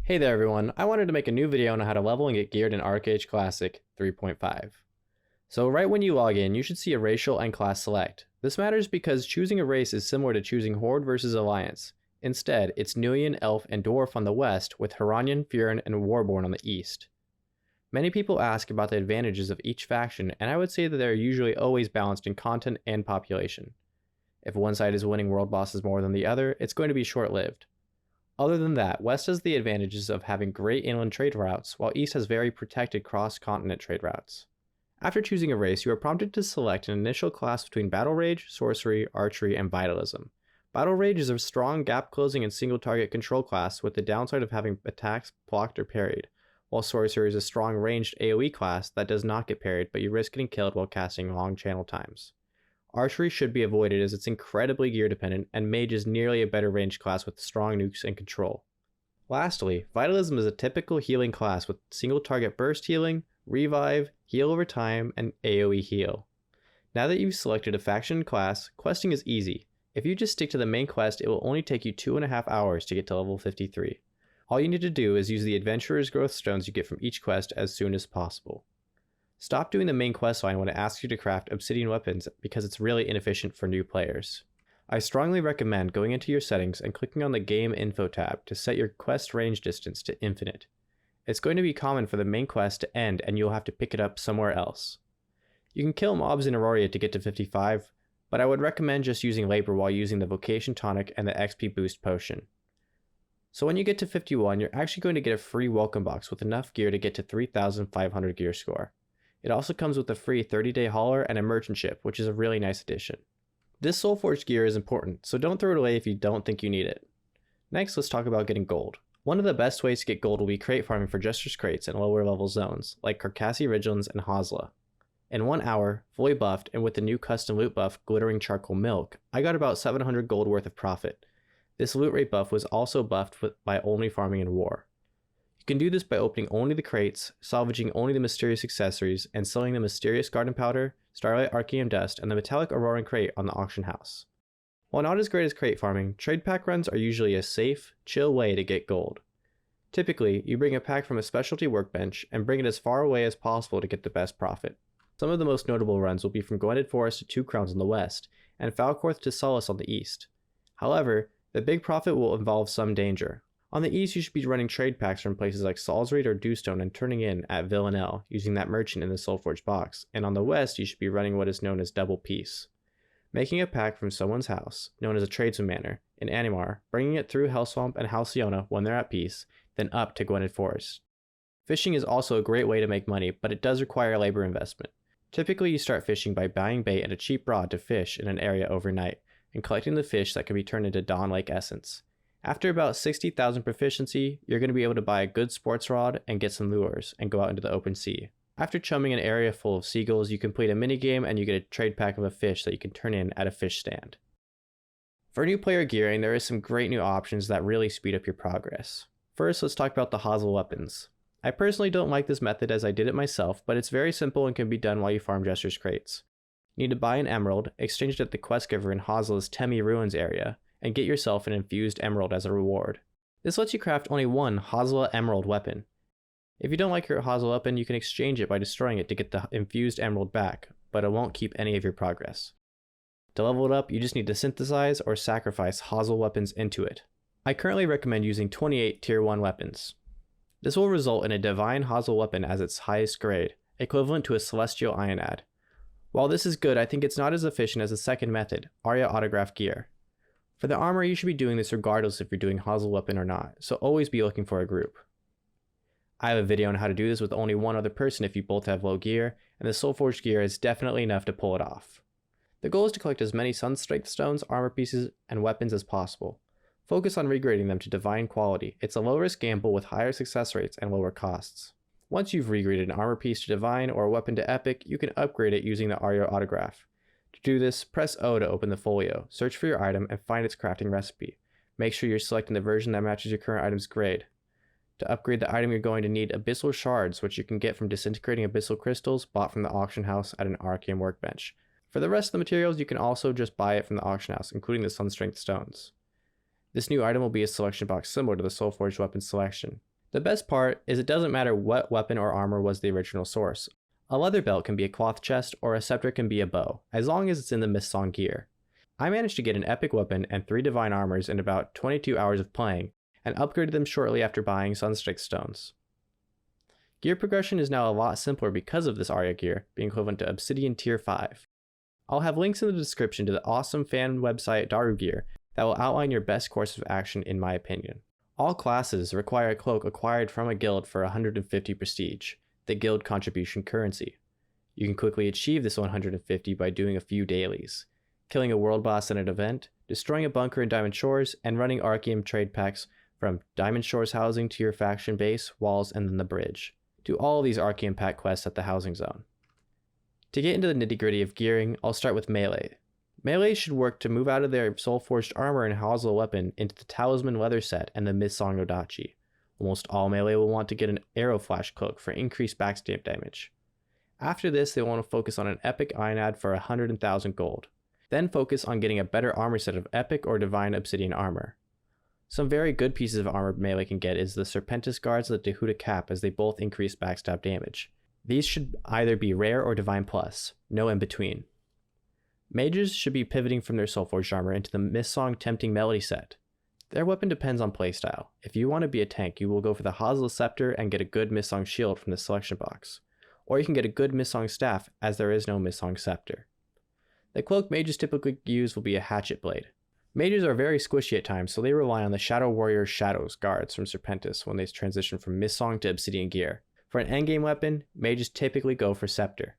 Hey there everyone, I wanted to make a new video on how to level and get geared in Archeage Classic 3.5. So right when you log in, you should see a racial and class select. This matters because choosing a race is similar to choosing Horde versus Alliance. Instead, it's Jolion, Elf, and Dwarf on the west, with Hiranian, Furin, and Warborn on the east. Many people ask about the advantages of each faction, and I would say that they are usually always balanced in content and population. If one side is winning world bosses more than the other, it's going to be short-lived. Other than that, West has the advantages of having great inland trade routes, while East has very protected cross-continent trade routes. After choosing a race, you are prompted to select an initial class between Battle Rage, Sorcery, Archery, and Vitalism. Battle Rage is a strong gap-closing and single-target control class with the downside of having attacks blocked or parried, while Sorcery is a strong ranged AoE class that does not get parried, but you risk getting killed while casting long channel times. Archery should be avoided as it's incredibly gear dependent, and Mage is nearly a better ranged class with strong nukes and control. Lastly, Vitalism is a typical healing class with single target burst healing, revive, heal over time, and AoE heal. Now that you've selected a faction class, questing is easy. If you just stick to the main quest, it will only take you 2.5 hours to get to level 53. All you need to do is use the Adventurer's Growth Stones you get from each quest as soon as possible. Stop doing the main questline when it asks you to craft obsidian weapons because it's really inefficient for new players. I strongly recommend going into your settings and clicking on the Game Info tab to set your quest range distance to infinite. It's going to be common for the main quest to end and you'll have to pick it up somewhere else. You can kill mobs in Aria to get to 55, but I would recommend just using labor while using the Vocation Tonic and the XP Boost Potion. So when you get to 51, you're actually going to get a free welcome box with enough gear to get to 3,500 gear score. It also comes with a free 30-day hauler and a merchant ship, which is a really nice addition. This Soulforged gear is important, so don't throw it away if you don't think you need it. Next, let's talk about getting gold. One of the best ways to get gold will be crate farming for Jester's Crates in lower level zones, like Carcassi Ridgelands and Hasla. In 1 hour, fully buffed and with the new custom loot buff Glittering Charcoal Milk, I got about 700 gold worth of profit. This loot rate buff was also buffed by only farming in war. You can do this by opening only the crates, salvaging only the mysterious accessories, and selling the mysterious garden powder, Starlight Archaeum Dust, and the metallic Auroran crate on the auction house. While not as great as crate farming, trade pack runs are usually a safe, chill way to get gold. Typically, you bring a pack from a specialty workbench and bring it as far away as possible to get the best profit. Some of the most notable runs will be from Gwendid Forest to Two Crowns on the west, and Falcorth to Solace on the east. However, the big profit will involve some danger. On the east, you should be running trade packs from places like Salisbury or Dewstone and turning in at Villanelle, using that merchant in the Soulforged box, and on the west, you should be running what is known as Double Peace. Making a pack from someone's house, known as a tradesman manor, in Animar, bringing it through Hellswamp and Halcyona when they're at peace, then up to Gwendid Forest. Fishing is also a great way to make money, but it does require labor investment. Typically, you start fishing by buying bait and a cheap rod to fish in an area overnight, and collecting the fish that can be turned into Dawn Lake Essence. After about 60,000 proficiency, you're going to be able to buy a good sports rod and get some lures and go out into the open sea. After chumming an area full of seagulls, you complete a minigame and you get a trade pack of a fish that you can turn in at a fish stand. For new player gearing, there is some great new options that really speed up your progress. First, let's talk about the Hasla Weapons. I personally don't like this method as I did it myself, but it's very simple and can be done while you farm Jester's Crates. You need to buy an emerald, exchange it at the quest giver in Hasla's Temi Ruins area, and get yourself an infused emerald as a reward. This lets you craft only one Hasla Emerald Weapon. If you don't like your Hasla weapon, you can exchange it by destroying it to get the infused emerald back, but it won't keep any of your progress. To level it up, you just need to synthesize or sacrifice Hasla weapons into it. I currently recommend using 28 tier 1 weapons. This will result in a divine Hasla weapon as its highest grade, equivalent to a celestial Ionad. While this is good, I think it's not as efficient as the second method, Aria Autograph gear. For the armor, you should be doing this regardless if you're doing Hasla weapon or not, so always be looking for a group. I have a video on how to do this with only one other person if you both have low gear, and the Soulforged gear is definitely enough to pull it off. The goal is to collect as many Sun Strength Stones, armor pieces, and weapons as possible. Focus on regrading them to divine quality. It's a low risk gamble with higher success rates and lower costs. Once you've regraded an armor piece to divine or a weapon to epic, you can upgrade it using the Aria Autograph. To do this, press O to open the folio, search for your item, and find its crafting recipe. Make sure you're selecting the version that matches your current item's grade. To upgrade the item, you're going to need Abyssal Shards, which you can get from disintegrating Abyssal Crystals bought from the auction house at an Archeage workbench. For the rest of the materials, you can also just buy it from the auction house, including the Sun Strength Stones. This new item will be a selection box similar to the Soulforged weapon selection. The best part is it doesn't matter what weapon or armor was the original source. A leather belt can be a cloth chest, or a scepter can be a bow, as long as it's in the Mist Song gear. I managed to get an epic weapon and 3 divine armors in about 22 hours of playing, and upgraded them shortly after buying Sunstick Stones. Gear progression is now a lot simpler because of this Aria gear being equivalent to Obsidian Tier 5. I'll have links in the description to the awesome fan website Daru Gear that will outline your best course of action in my opinion. All classes require a cloak acquired from a guild for 150 prestige, the guild contribution currency. You can quickly achieve this 150 by doing a few dailies, killing a world boss in an event, destroying a bunker in Diamond Shores, and running Archeage trade packs from Diamond Shores housing to your faction base, walls, and then the bridge. Do all of these Archeage pack quests at the housing zone. To get into the nitty-gritty of gearing, I'll start with melee. Melee should work to move out of their soul-forged armor and Hasla weapon into the Talisman leather set and the Mist Song Odachi. Almost all melee will want to get an arrow flash cloak for increased backstab damage. After this, they want to focus on an epic Ionad for 100,000 gold. Then focus on getting a better armor set of epic or divine obsidian armor. Some very good pieces of armor melee can get is the Serpentis guards and the Dehuta cap, as they both increase backstab damage. These should either be rare or divine plus, no in between. Mages should be pivoting from their Soulforged armor into the Mist Song Tempting Melody set. Their weapon depends on playstyle. If you want to be a tank, you will go for the Hasla Scepter and get a good Mist Song shield from the selection box. Or you can get a good Mist Song staff, as there is no Mist Song scepter. The cloak mages typically use will be a hatchet blade. Mages are very squishy at times, so they rely on the Shadow Warrior Shadows guards from Serpentis when they transition from Mist Song to Obsidian gear. For an endgame weapon, mages typically go for Scepter.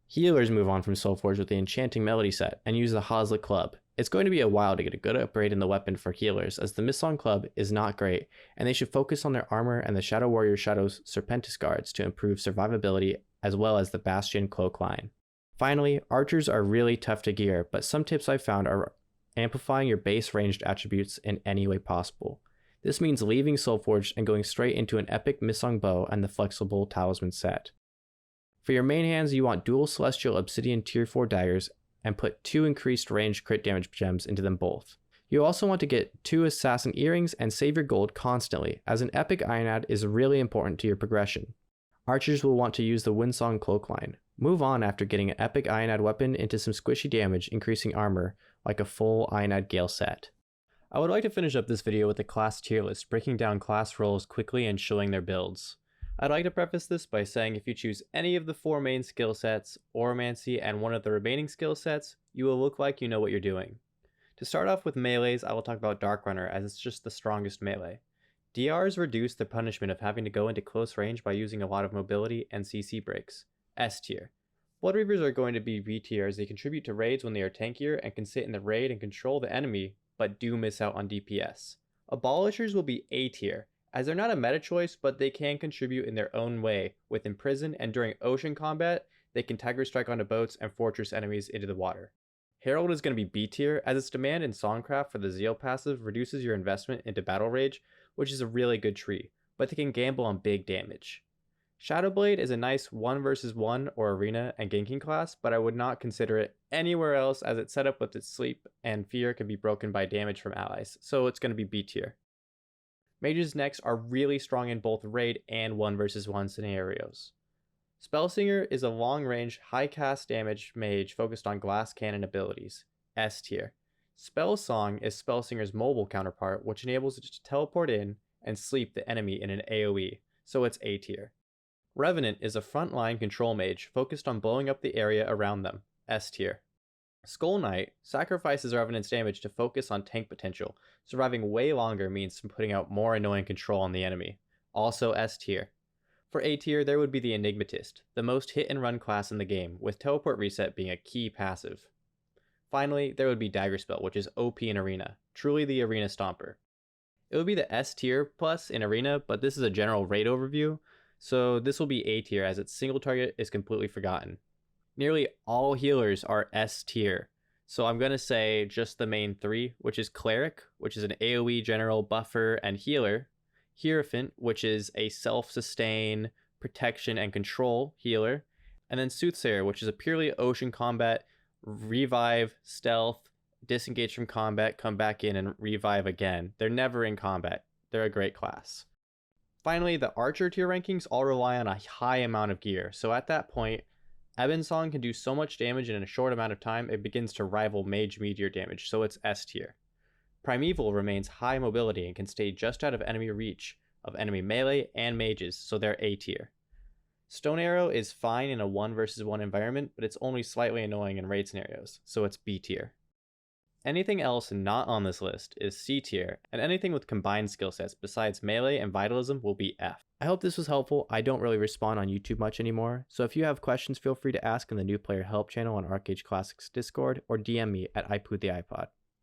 Healers move on from Soulforged with the Enchanting Melody set and use the Hasla Club. It's going to be a while to get a good upgrade in the weapon for healers, as the Mist Song Club is not great, and they should focus on their armor and the Shadow Warrior Shadows Serpentis guards to improve survivability, as well as the Bastion cloak line. Finally, archers are really tough to gear, but some tips I've found are amplifying your base ranged attributes in any way possible. This means leaving Soulforged and going straight into an epic Mist Song bow and the flexible talisman set. For your main hands, you want dual Celestial Obsidian Tier 4 daggers and put 2 increased range crit damage gems into them both. You also want to get 2 Assassin Earrings and save your gold constantly, as an epic Ionad is really important to your progression. Archers will want to use the Windsong cloak line. Move on after getting an epic Ionad weapon into some squishy damage, increasing armor, like a full Ionad Gale set. I would like to finish up this video with a class tier list, breaking down class roles quickly and showing their builds. I'd like to preface this by saying if you choose any of the 4 main skill sets, Oromancy, and one of the remaining skill sets, you will look like you know what you're doing. To start off with melees, I will talk about Dark Runner, as it's just the strongest melee. DRs reduce the punishment of having to go into close range by using a lot of mobility and CC breaks. S tier. Blood Reavers are going to be B tier, as they contribute to raids when they are tankier and can sit in the raid and control the enemy, but do miss out on DPS. Abolishers will be A tier, as they're not a meta choice, but they can contribute in their own way. With Imprison and during ocean combat, they can Tiger Strike onto boats and fortress enemies into the water. Herald is going to be B tier, as its demand in Songcraft for the Zeal passive reduces your investment into Battle Rage, which is a really good tree, but they can gamble on big damage. Shadowblade is a nice 1 vs 1 or arena and ganking class, but I would not consider it anywhere else, as its setup with its sleep and fear can be broken by damage from allies, so it's going to be B tier. Mages next are really strong in both raid and 1 vs 1 scenarios. Spellsinger is a long-range, high-cast damage mage focused on glass cannon abilities, S tier. Spell Song is Spellsinger's mobile counterpart, which enables it to teleport in and sleep the enemy in an AoE, so it's A tier. Revenant is a frontline control mage focused on blowing up the area around them, S tier. Skull Knight sacrifices Revenant's damage to focus on tank potential. Surviving way longer means putting out more annoying control on the enemy, also S tier. For A tier, there would be the Enigmatist, the most hit and run class in the game, with Teleport Reset being a key passive. Finally, there would be Daggerspell, which is OP in Arena, truly the Arena Stomper. It would be the S tier plus in Arena, but this is a general raid overview, so this will be A tier as its single target is completely forgotten. Nearly all healers are S tier, so I'm going to say just the main 3, which is Cleric, which is an AoE general buffer and healer, Hierophant, which is a self-sustain, protection, and control healer, and then Soothsayer, which is a purely ocean combat, revive, stealth, disengage from combat, come back in, and revive again. They're never in combat. They're a great class. Finally, the archer tier rankings all rely on a high amount of gear, so at that point, Ebonsong can do so much damage in a short amount of time it begins to rival mage meteor damage, so it's S tier. Primeval remains high mobility and can stay just out of enemy reach of enemy melee and mages, so they're A tier. Stone Arrow is fine in a 1 versus 1 environment, but it's only slightly annoying in raid scenarios, so it's B tier. Anything else not on this list is C tier, and anything with combined skill sets besides melee and vitalism will be F. I hope this was helpful. I don't really respond on YouTube much anymore, so if you have questions, feel free to ask in the new player help channel on Archeage Classics Discord or DM me at iPooTheIPod.